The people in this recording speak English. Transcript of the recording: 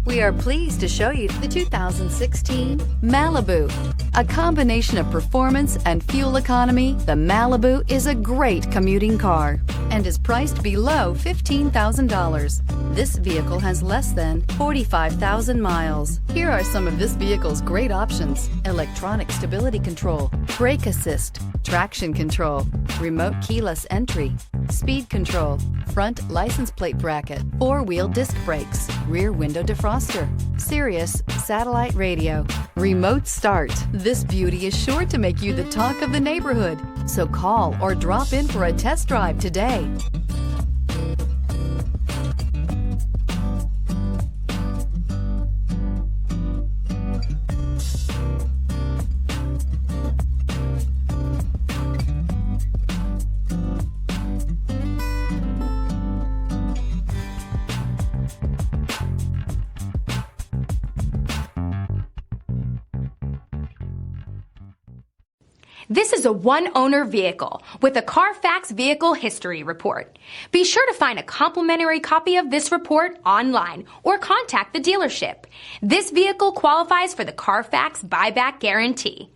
We are pleased to show you the 2016 Malibu. A combination of performance and fuel economy, the Malibu is a great commuting car and is priced below $15,000. This vehicle has less than 45,000 miles. Here are some of this vehicle's great options: electronic stability control, brake assist, traction control, remote keyless entry, speed control, front license plate bracket, four-wheel disc brakes, rear window defroster, Sirius satellite radio, remote start. This beauty is sure to make you the talk of the neighborhood. So call or drop in for a test drive today. This is a one-owner vehicle with a Carfax Vehicle History Report. Be sure to find a complimentary copy of this report online or contact the dealership. This vehicle qualifies for the Carfax Buyback Guarantee.